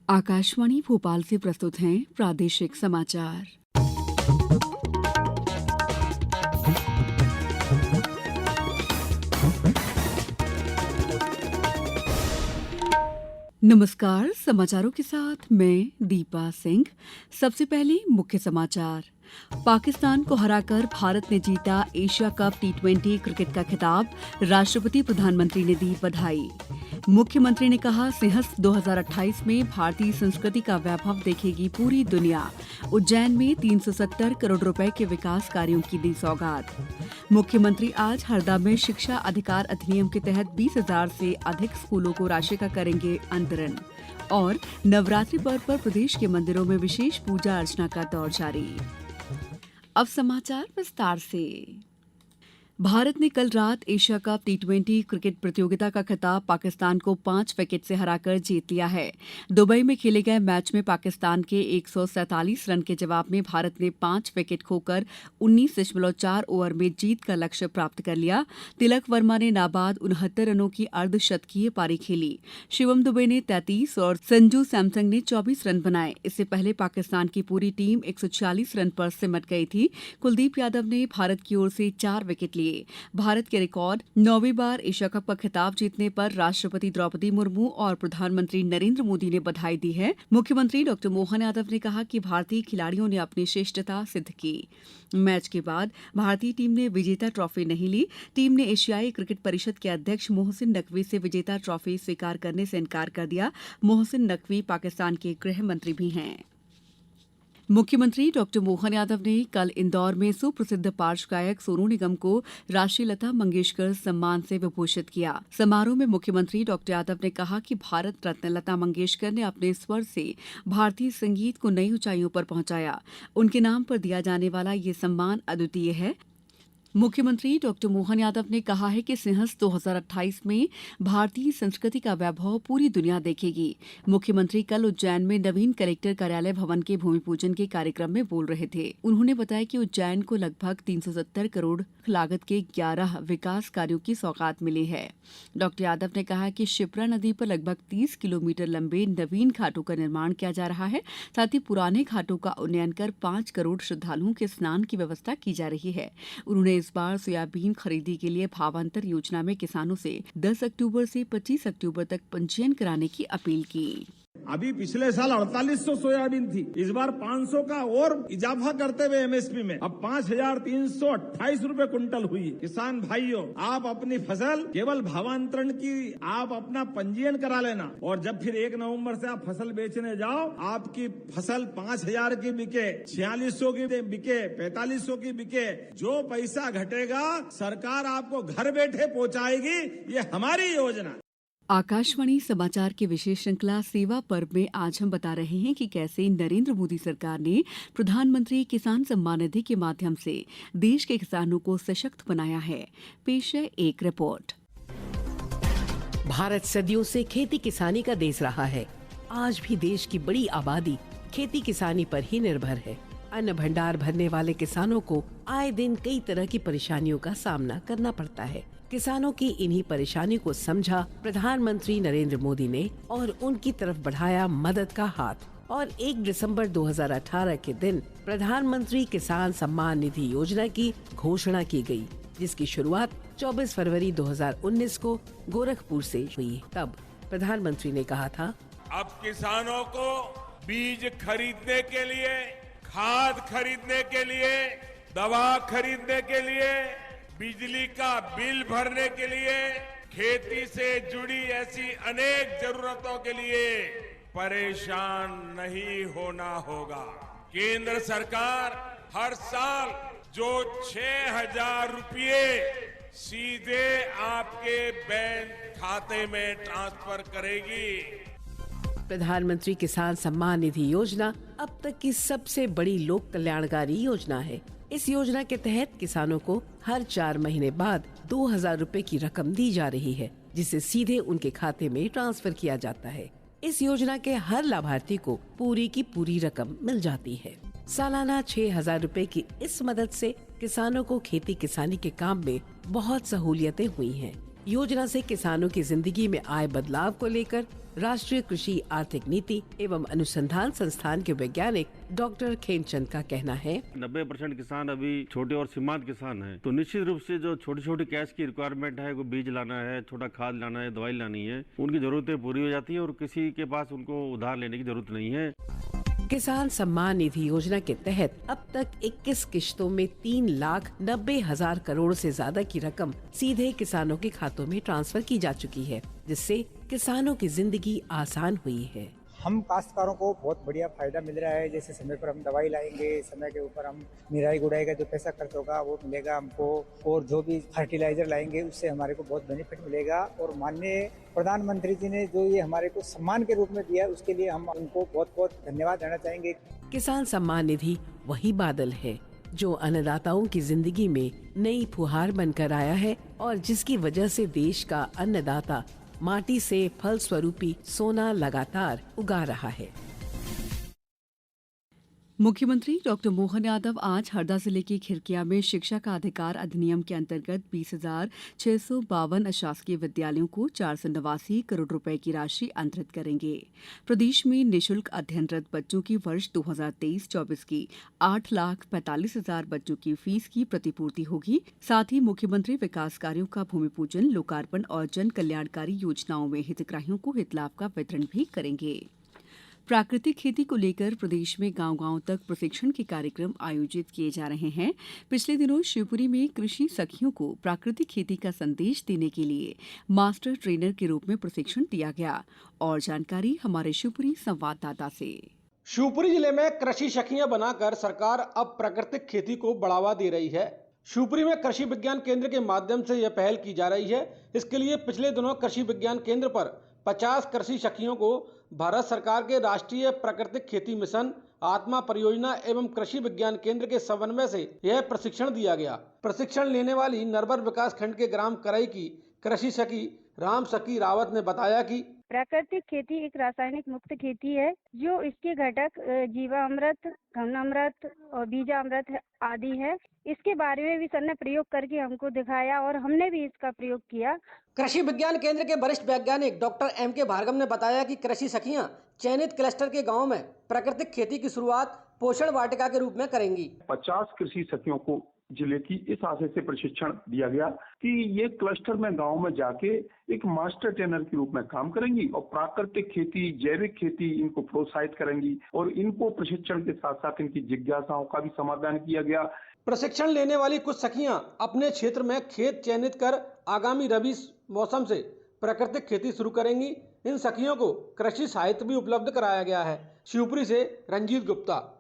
आकाशवाणी भोपाल से प्रस्तुत हैं प्रादेशिक समाचार। नमस्कार, समाचारों के साथ मैं दीपा सिंह। सबसे पहले मुख्य समाचार। पाकिस्तान को हराकर भारत ने जीता एशिया कप टी20 क्रिकेट का खिताब। राष्ट्रपति प्रधानमंत्री ने दी बधाई। मुख्यमंत्री ने कहा, सिंहस्थ 2028 में भारतीय संस्कृति का वैभव देखेगी पूरी दुनिया। उज्जैन में 370 करोड़ रुपए के विकास कार्यों की दी सौगात। मुख्यमंत्री आज हरदा में शिक्षा अधिकार अधिनियम के तहत 20,000 से अधिक स्कूलों को राशि का करेंगे अंतरण। और नवरात्रि पर्व पर प्रदेश के मंदिरों में विशेष पूजा अर्चना का दौर जारी। अब समाचार विस्तार से। भारत ने कल रात एशिया कप टी20 क्रिकेट प्रतियोगिता का खिताब पाकिस्तान को 5 विकेट से हराकर जीत लिया है। दुबई में खेले गए मैच में पाकिस्तान के 147 रन के जवाब में भारत ने 5 विकेट खोकर 19.4 ओवर में जीत का लक्ष्य प्राप्त कर लिया। तिलक वर्मा ने नाबाद 69 रनों की अर्धशतकीय पारी खेली। शिवम दुबे ने 33 और संजू सैमसंग ने 24 रन बनाए। इससे पहले पाकिस्तान की पूरी टीम 146 रन पर सिमट गई थी। कुलदीप यादव ने भारत की ओर से 4 विकेट लिए। भारत के रिकॉर्ड 9वीं बार एशिया कप का खिताब जीतने पर राष्ट्रपति द्रौपदी मुर्मू और प्रधानमंत्री नरेंद्र मोदी ने बधाई दी है। मुख्यमंत्री डॉ मोहन यादव ने कहा कि भारतीय खिलाड़ियों ने अपनी श्रेष्ठता सिद्ध की। मैच के बाद भारतीय टीम ने विजेता ट्रॉफी नहीं ली। टीम ने एशियाई क्रिकेट परिषद के अध्यक्ष मोहसिन नकवी से विजेता ट्रॉफी स्वीकार करने से इनकार कर दिया। मोहसिन नकवी पाकिस्तान के गृह मंत्री भी हैं। मुख्यमंत्री डॉ मोहन यादव ने कल इंदौर में सुप्रसिद्ध पार्श्व गायक सोनू निगम को राष्ट्रीय लता मंगेशकर सम्मान से विभूषित किया। समारोह में मुख्यमंत्री डॉ यादव ने कहा कि भारत रत्न लता मंगेशकर ने अपने स्वर से भारतीय संगीत को नई ऊंचाइयों पर पहुंचाया। उनके नाम पर दिया जाने वाला ये सम्मान अद्वितीय है। मुख्यमंत्री डॉ मोहन यादव ने कहा है कि सिंहस्थ 2028 में भारतीय संस्कृति का वैभव पूरी दुनिया देखेगी। मुख्यमंत्री कल उज्जैन में नवीन कलेक्टर कार्यालय भवन के भूमि पूजन के कार्यक्रम में बोल रहे थे। उन्होंने बताया कि उज्जैन को लगभग 370 करोड़ लागत के 11 विकास कार्यों की सौगात मिली है। डॉ यादव ने कहा कि शिप्रा नदी पर लगभग 30 किलोमीटर लंबे नवीन घाटों का निर्माण किया जा रहा है। साथ ही पुराने घाटों का उन्नयन कर 5 करोड़ श्रद्धालुओं के स्नान की व्यवस्था की जा रही है। उन्होंने इस बार सोयाबीन खरीदी के लिए भावांतर योजना में किसानों से 10 अक्टूबर से 25 अक्टूबर तक पंजीयन कराने की अपील की। अभी पिछले साल 4800 सोयाबीन थी, इस बार 500 का और इजाफा करते हुए एमएसपी में अब 5,328 रुपए कुंटल हुई। किसान भाइयों, आप अपनी फसल केवल भावांतरण की आप अपना पंजीयन करा लेना और जब फिर 1 नवंबर से आप फसल बेचने जाओ, आपकी फसल 5,000 की बिके, 4600 की बिके, 4500 की बिके, जो पैसा घटेगा सरकार आपको घर बैठे पहुंचाएगी। ये हमारी योजना। आकाशवाणी समाचार की विशेष श्रृंखला सेवा पर्व में आज हम बता रहे हैं कि कैसे नरेंद्र मोदी सरकार ने प्रधानमंत्री किसान सम्मान निधि के माध्यम से देश के किसानों को सशक्त बनाया है। पेश है एक रिपोर्ट। भारत सदियों से खेती किसानी का देश रहा है। आज भी देश की बड़ी आबादी खेती किसानी पर ही निर्भर है। अन्न भंडार भरने वाले किसानों को आए दिन कई तरह की परेशानियों का सामना करना पड़ता है। किसानों की इन्हीं परेशानी को समझा प्रधानमंत्री नरेंद्र मोदी ने और उनकी तरफ बढ़ाया मदद का हाथ। और 1 दिसंबर 2018 के दिन प्रधानमंत्री किसान सम्मान निधि योजना की घोषणा की गई, जिसकी शुरुआत 24 फरवरी 2019 को गोरखपुर से हुई। तब प्रधानमंत्री ने कहा था, अब किसानों को बीज खरीदने के लिए, खाद खरीदने के लिए, दवा खरीदने के लिए, बिजली का बिल भरने के लिए, खेती से जुड़ी ऐसी अनेक जरूरतों के लिए परेशान नहीं होना होगा। केंद्र सरकार हर साल जो 6,000 रुपये सीधे आपके बैंक खाते में ट्रांसफर करेगी। प्रधानमंत्री किसान सम्मान निधि योजना अब तक की सबसे बड़ी लोक कल्याणकारी योजना है। इस योजना के तहत किसानों को हर 4 महीने बाद 2,000 रुपए की रकम दी जा रही है, जिसे सीधे उनके खाते में ट्रांसफर किया जाता है। इस योजना के हर लाभार्थी को पूरी की पूरी रकम मिल जाती है। सालाना 6,000 रुपए की इस मदद से किसानों को खेती किसानी के काम में बहुत सहूलियतें हुई हैं। योजना से किसानों की जिंदगी में आए बदलाव को लेकर राष्ट्रीय कृषि आर्थिक नीति एवं अनुसंधान संस्थान के वैज्ञानिक डॉक्टर खेमचंद का कहना है 90% किसान अभी छोटे और सीमांत किसान हैं, तो निश्चित रूप से जो छोटी छोटी कैश की रिक्वायरमेंट है, को बीज लाना है, छोटा खाद लाना है, दवाई लानी है, उनकी जरूरतें पूरी हो जाती है और किसी के पास उनको उधार लेने की जरूरत नहीं है। किसान सम्मान निधि योजना के तहत अब तक 21 किश्तों में 3,90,000 करोड़ से ज्यादा की रकम सीधे किसानों के खातों में ट्रांसफर की जा चुकी है, जिससे किसानों की जिंदगी आसान हुई है। हम काश्तकारों को बहुत बढ़िया फायदा मिल रहा है। जैसे समय पर हम दवाई लाएंगे, समय के ऊपर हम निराई गुड़ाई का जो पैसा खर्च होगा वो मिलेगा हमको, और जो भी फर्टिलाइजर लाएंगे उससे हमारे को बहुत बेनिफिट मिलेगा। और माननीय प्रधानमंत्री जी ने जो ये हमारे को सम्मान के रूप में दिया है उसके लिए हम उनको बहुत बहुत धन्यवाद देना चाहेंगे। किसान सम्मान निधि वही बादल है जो अन्नदाताओं की जिंदगी में नई फुहार बनकर आया है और जिसकी वजह से देश का अन्नदाता माटी से फल स्वरूपी सोना लगातार उगा रहा है। मुख्यमंत्री डॉक्टर मोहन यादव आज हरदा जिले की खिरकिया में शिक्षा का अधिकार अधिनियम के अंतर्गत 20,652 अशासकीय विद्यालयों को 489 करोड़ रुपए की राशि अंतरित करेंगे। प्रदेश में निःशुल्क अध्ययनरत बच्चों की वर्ष 2023-24 की 8,45,000 बच्चों की फीस की प्रतिपूर्ति होगी। साथ ही मुख्यमंत्री विकास कार्यों का भूमि पूजन, लोकार्पण और जन कल्याणकारी योजनाओं में हितग्राहियों को हितलाभ का वितरण भी करेंगे। प्राकृतिक खेती को लेकर प्रदेश में गांव-गांव तक प्रशिक्षण के कार्यक्रम आयोजित किए जा रहे हैं। पिछले दिनों शिवपुरी में कृषि सखियों को प्राकृतिक खेती का संदेश देने के लिए मास्टर ट्रेनर के रूप में प्रशिक्षण दिया गया। और जानकारी हमारे शिवपुरी संवाददाता से। शिवपुरी जिले में कृषि सखियां बनाकर सरकार अब प्राकृतिक खेती को बढ़ावा दे रही है। शिवपुरी में कृषि विज्ञान केंद्र के माध्यम से यह पहल की जा रही है। इसके लिए पिछले दिनों कृषि विज्ञान केंद्र पर 50 कृषि सखियों को भारत सरकार के राष्ट्रीय प्राकृतिक खेती मिशन, आत्मा परियोजना एवं कृषि विज्ञान केंद्र के समन्वय से यह प्रशिक्षण दिया गया। प्रशिक्षण लेने वाली नरवर विकास खंड के ग्राम करई की कृषि सखी राम सखी रावत ने बताया कि प्राकृतिक खेती एक रासायनिक मुक्त खेती है, जो इसके घटक जीवामृत, घनामृत और बीजामृत आदि है। इसके बारे में भी सर ने प्रयोग करके हमको दिखाया और हमने भी इसका प्रयोग किया। कृषि विज्ञान केंद्र के वरिष्ठ वैज्ञानिक डॉक्टर M.K. भार्गव ने बताया कि कृषि सखियां चयनित क्लस्टर के गाँव में प्राकृतिक खेती की शुरुआत पोषण वाटिका के रूप में करेंगी। 50 कृषि सखियों को जिले की इस आशय से प्रशिक्षण दिया गया कि ये क्लस्टर में गांव में जाके एक मास्टर ट्रेनर के रूप में काम करेंगी और प्राकृतिक खेती, जैविक खेती इनको प्रोत्साहित करेंगी और इनको प्रशिक्षण के साथ साथ इनकी जिज्ञासाओं का भी समाधान किया गया। प्रशिक्षण लेने वाली कुछ सखियां अपने क्षेत्र में खेत चयनित कर आगामी रबी मौसम से प्राकृतिक खेती शुरू करेंगी। इन सखियों को कृषि साहित्य भी उपलब्ध कराया गया है। शिवपुरी से रंजीत गुप्ता।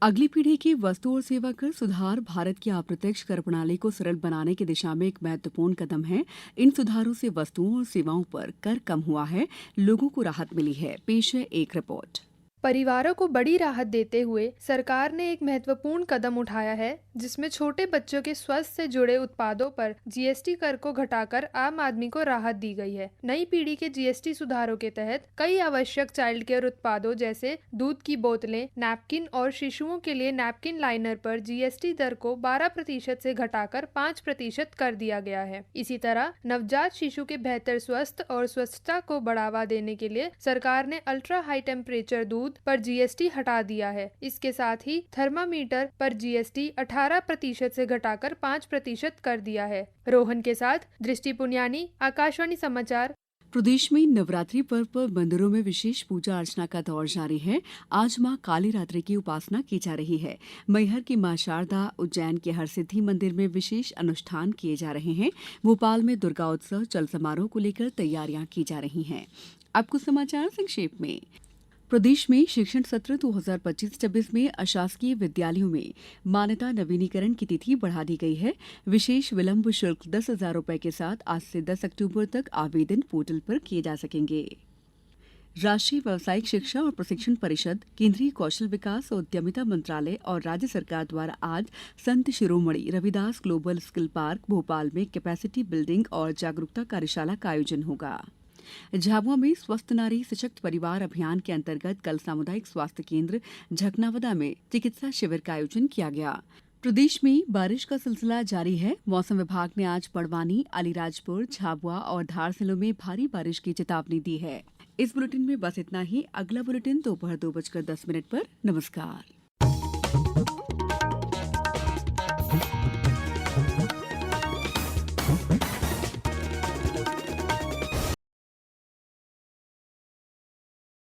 अगली पीढ़ी की वस्तु और सेवा कर सुधार भारत की अप्रत्यक्ष कर प्रणाली को सरल बनाने की दिशा में एक महत्वपूर्ण कदम है। इन सुधारों से वस्तुओं और सेवाओं पर कर कम हुआ है, लोगों को राहत मिली है। पेश है एक रिपोर्ट। परिवारों को बड़ी राहत देते हुए सरकार ने एक महत्वपूर्ण कदम उठाया है, जिसमें छोटे बच्चों के स्वास्थ्य से जुड़े उत्पादों पर जीएसटी कर को घटाकर आम आदमी को राहत दी गई है। नई पीढ़ी के जीएसटी सुधारों के तहत कई आवश्यक चाइल्ड केयर उत्पादों जैसे दूध की बोतलें, नैपकिन और शिशुओं के लिए नैपकिन लाइनर पर जीएसटी दर को 12% से घटाकर 5% कर दिया गया है। इसी तरह नवजात शिशु के बेहतर स्वास्थ्य और स्वच्छता को बढ़ावा देने के लिए सरकार ने अल्ट्रा हाई टेम्परेचर दूध पर जीएसटी हटा दिया है। इसके साथ ही थर्मामीटर पर जीएसटी 18% से घटाकर 5% कर दिया है। रोहन के साथ दृष्टि पुनियानी, आकाशवाणी समाचार। प्रदेश में नवरात्रि पर्व पर मंदिरों में विशेष पूजा अर्चना का दौर जारी है। आज मां काली रात्रि की उपासना की जा रही है। मैहर की मां शारदा, उज्जैन के हरसिद्धि मंदिर में विशेष अनुष्ठान किए जा रहे हैं। भोपाल में दुर्गा उत्सव चल समारोह को लेकर तैयारियां की जा रही हैं। अब कुछ समाचार संक्षेप में। प्रदेश में शिक्षण सत्र 2025-26 में अशासकीय विद्यालयों में मान्यता नवीनीकरण की तिथि बढ़ा दी गई है। विशेष विलंब शुल्क 10,000 रुपए के साथ आज से 10 अक्टूबर तक आवेदन पोर्टल पर किए जा सकेंगे। राष्ट्रीय व्यावसायिक शिक्षा और प्रशिक्षण परिषद, केंद्रीय कौशल विकास और उद्यमिता मंत्रालय और राज्य सरकार द्वारा आज Sant Shiromani Ravidas global skill park Bhopal में कैपेसिटी बिल्डिंग और जागरूकता कार्यशाला का आयोजन होगा। झाबुआ में स्वस्थ नारी सशक्त परिवार अभियान के अंतर्गत कल सामुदायिक स्वास्थ्य केंद्र झकनावदा में चिकित्सा शिविर का आयोजन किया गया। प्रदेश में बारिश का सिलसिला जारी है। मौसम विभाग ने आज बड़वानी, अलीराजपुर, झाबुआ और धार जिलों में भारी बारिश की चेतावनी दी है। इस बुलेटिन में बस इतना ही। अगला बुलेटिन दोपहर 2:10 पर। नमस्कार।